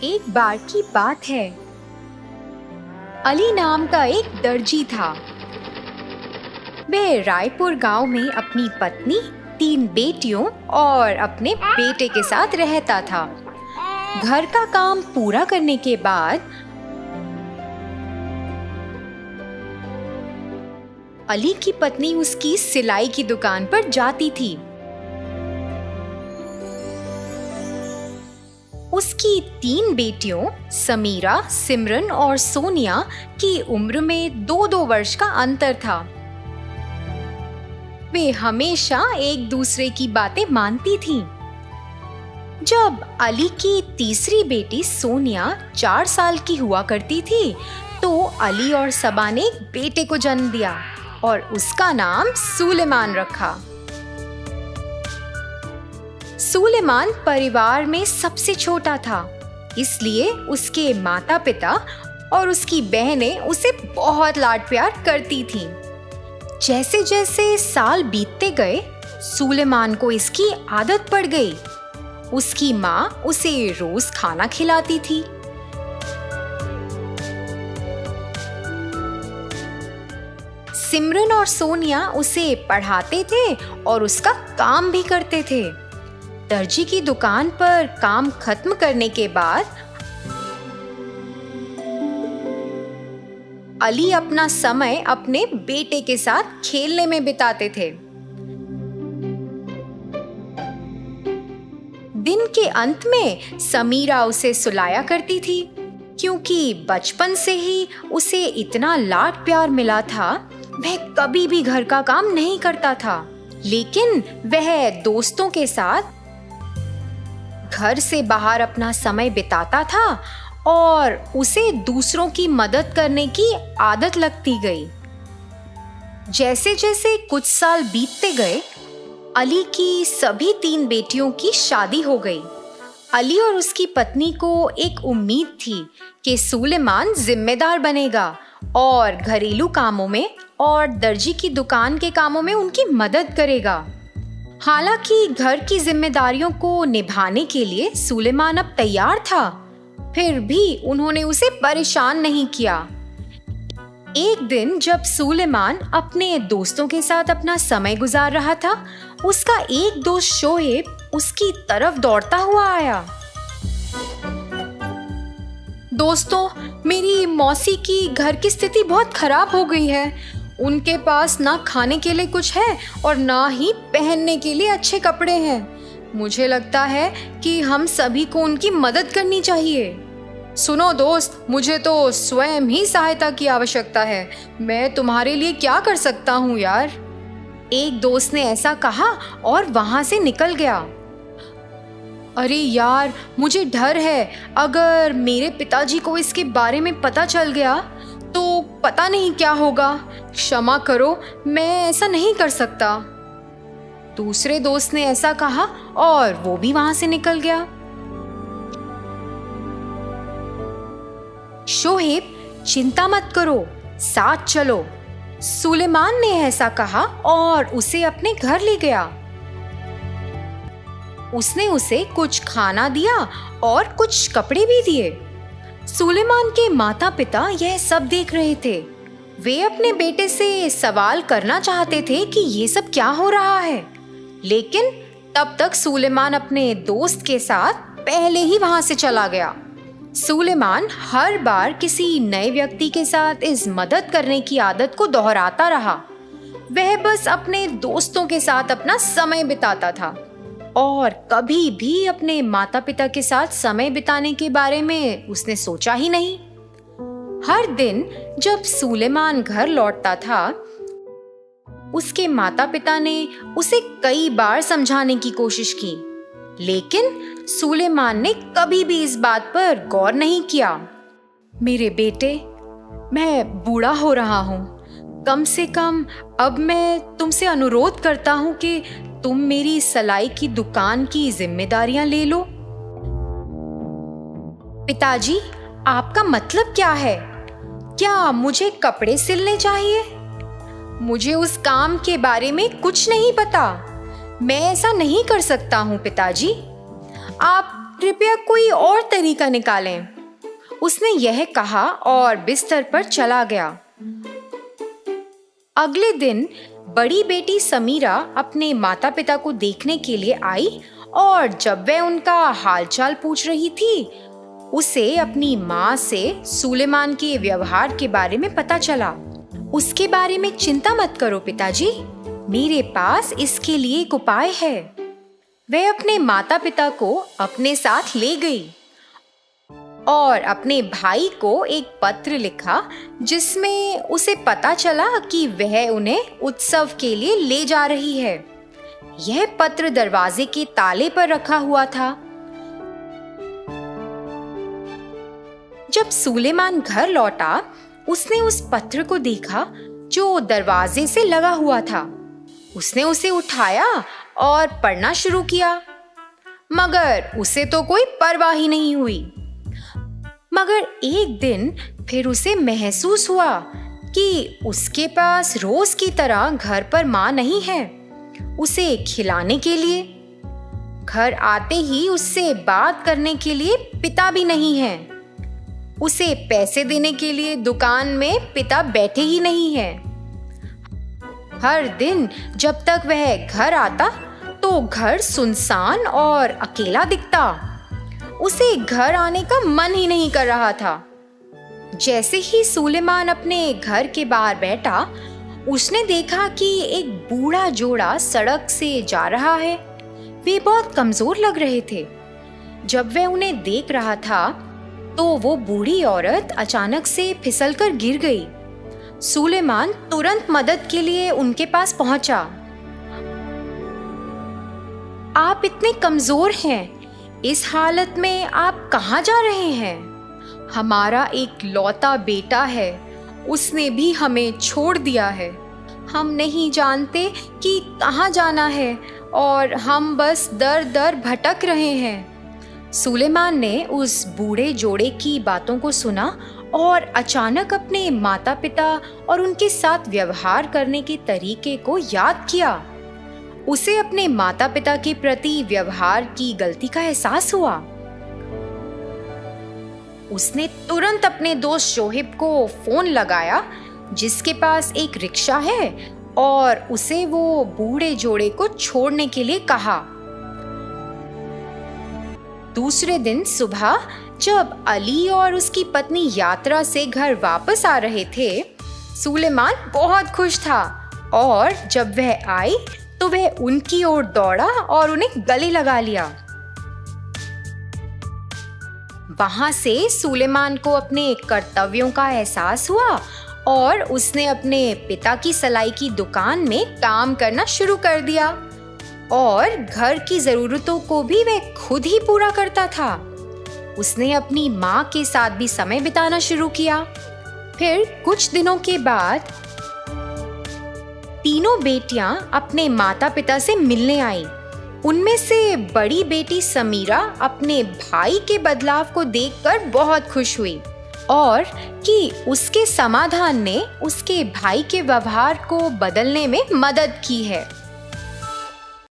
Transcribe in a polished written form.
एक बार की बात है। अली नाम का एक दर्जी था। वह रायपुर गांव में अपनी पत्नी, 3 बेटियों और अपने बेटे के साथ रहता था। घर का काम पूरा करने के बाद अली की पत्नी उसकी सिलाई की दुकान पर जाती थी। उसकी 3 बेटियों समीरा, सिमरन और सोनिया की उम्र में 2-2 वर्ष का अंतर था। वे हमेशा एक दूसरे की बातें मानती थीं। जब अली की तीसरी बेटी सोनिया 4 साल की हुआ करती थी, तो अली और सबा ने एक बेटे को जन्म दिया और उसका नाम सुलेमान रखा। सुलेमान परिवार में सबसे छोटा था, इसलिए उसके माता पिता और उसकी बहनें उसे बहुत लाड प्यार करती थीं। जैसे जैसे साल बीतते गए, सुलेमान को इसकी आदत पड़ गई। उसकी माँ उसे रोज खाना खिलाती थी। सिमरन और सोनिया उसे पढ़ाते थे और उसका काम भी करते थे। दर्जी की दुकान पर काम खत्म करने के बाद अली अपना समय अपने बेटे के साथ खेलने में बिताते थे। दिन के अंत में समीरा उसे सुलाया करती थी, क्योंकि बचपन से ही उसे इतना लाड प्यार मिला था। वह कभी भी घर का काम नहीं करता था, लेकिन वह दोस्तों के साथ घर से बाहर अपना समय बिताता था और उसे दूसरों की मदद करने की आदत लगती गई। जैसे जैसे कुछ साल बीतते गए, अली की सभी 3 बेटियों की शादी हो गई। अली और उसकी पत्नी को एक उम्मीद थी कि सुलेमान जिम्मेदार बनेगा और घरेलू कामों में और दर्जी की दुकान के कामों में उनकी मदद करेगा। हालांकि घर की जिम्मेदारियों को निभाने के लिए सुलेमान अब तैयार था, फिर भी उन्होंने उसे परेशान नहीं किया। एक दिन जब सुलेमान अपने दोस्तों के साथ अपना समय गुजार रहा था, उसका एक दोस्त शोएब उसकी तरफ दौड़ता हुआ आया। दोस्तों, मेरी मौसी की घर की स्थिति बहुत खराब हो गई है। उनके पास ना खाने के लिए कुछ है और ना ही पहनने के लिए अच्छे कपड़े हैं। मुझे लगता है कि हम सभी को उनकी मदद करनी चाहिए। सुनो दोस्त, मुझे तो स्वयं ही सहायता की आवश्यकता है। मैं तुम्हारे लिए क्या कर सकता हूँ यार? एक दोस्त ने ऐसा कहा और वहां से निकल गया। अरे यार, मुझे डर है, अगर मेरे पिताजी को इसके बारे में पता चल गया तो पता नहीं क्या होगा। क्षमा करो, मैं ऐसा नहीं कर सकता। दूसरे दोस्त ने ऐसा कहा और वो भी वहां से निकल गया। शोएब, चिंता मत करो, साथ चलो। सुलेमान ने ऐसा कहा और उसे अपने घर ले गया। उसने उसे कुछ खाना दिया और कुछ कपड़े भी दिए। सुलेमान के माता पिता यह सब देख रहे थे। वे अपने बेटे से सवाल करना चाहते थे कि ये सब क्या हो रहा है, लेकिन तब तक सुलेमान अपने दोस्त के साथ पहले ही वहां से चला गया। सुलेमान हर बार किसी नए व्यक्ति के साथ इस मदद करने की आदत को दोहराता रहा। वह बस अपने दोस्तों के साथ अपना समय बिताता था और कभी भी अपने माता पिता के साथ समय बिताने के बारे में उसने सोचा ही नहीं। हर दिन जब सुलेमान घर लौटता था, उसके माता पिता ने उसे कई बार समझाने की कोशिश की, लेकिन सुलेमान ने कभी भी इस बात पर गौर नहीं किया। मेरे बेटे, मैं बूढ़ा हो रहा हूँ। कम से कम अब मैं तुमसे अनुरोध करता हूँ कि तुम मेरी सिलाई की दुकान की जिम्मेदारियां ले लो। पिताजी, आपका मतलब क्या है? क्या मुझे कपड़े सिलने चाहिए? मुझे उस काम के बारे में कुछ नहीं पता। मैं ऐसा नहीं कर सकता हूँ पिताजी। आप कृपया कोई और तरीका निकालें। उसने यह कहा और बिस्तर पर चला गया। अगले दिन बड़ी बेटी समीरा अपने माता पिता को देखने के लिए आई और जब वह उनका हालचाल पूछ रही थी, उसे अपनी माँ से सुलेमान के व्यवहार के बारे में पता चला। उसके बारे में चिंता मत करो पिताजी, मेरे पास इसके लिए एक उपाय है। वह अपने माता पिता को अपने साथ ले गई और अपने भाई को एक पत्र लिखा जिसमें उसे पता चला कि वह उन्हें उत्सव के लिए ले जा रही है। यह पत्र दरवाजे के ताले पर रखा हुआ था। जब सुलेमान घर लौटा, उसने उस पत्र को देखा जो दरवाजे से लगा हुआ था। उसने उसे उठाया और पढ़ना शुरू किया, मगर उसे तो कोई परवाह ही नहीं हुई। मगर एक दिन फिर उसे महसूस हुआ कि उसके पास रोज की तरह घर पर माँ नहीं है उसे खिलाने के लिए। घर आते ही उससे बात करने के लिए पिता भी नहीं है। उसे पैसे देने के लिए दुकान में पिता बैठे ही नहीं है। हर दिन जब तक वह घर आता तो घर सुनसान और अकेला दिखता। उसे घर आने का मन ही नहीं कर रहा था। जैसे ही सुलेमान अपने घर के बाहर बैठा, उसने देखा कि एक बूढ़ा जोड़ा सड़क से जा रहा है। वे बहुत कमजोर लग रहे थे। जब वह उन्हें देख रहा था तो वो बूढ़ी औरत अचानक से फिसलकर गिर गई। सुलेमान तुरंत मदद के लिए उनके पास पहुंचा। आप इतने कमजोर हैं, इस हालत में आप कहाँ जा रहे हैं? हमारा एक लौता बेटा है, उसने भी हमें छोड़ दिया है। हम नहीं जानते कि कहाँ जाना है और हम बस दर दर भटक रहे हैं। सुलेमान ने उस बूढ़े जोड़े की बातों को सुना और अचानक अपने माता पिता और उनके साथ व्यवहार करने के तरीके को याद किया। उसे अपने माता पिता के प्रति व्यवहार की गलती का एहसास हुआ। उसने तुरंत अपने दोस्त शोहिब को फोन लगाया, जिसके पास एक रिक्शा है, और उसे वो बूढ़े जोड़े को छोड़ने के लिए कहा। दूसरे दिन सुबह जब अली और उसकी पत्नी यात्रा से घर वापस आ रहे थे, सुलेमान बहुत खुश था और जब वह आई तो वह उनकी ओर दौड़ा और उन्हें गले लगा लिया। वहां से सुलेमान को अपने कर्तव्यों का एहसास हुआ और उसने अपने पिता की सलाई की दुकान में काम करना शुरू कर दिया और घर की जरूरतों को भी वह खुद ही पूरा करता था। उसने अपनी माँ के साथ भी समय बिताना शुरू किया। फिर कुछ दिनों के बाद तीनों बेटियां अपने माता पिता से मिलने आईं। उनमें से बड़ी बेटी समीरा अपने भाई के बदलाव को देखकर बहुत खुश हुई और कि उसके समाधान ने उसके भाई के व्यवहार को बदलने में मदद की है।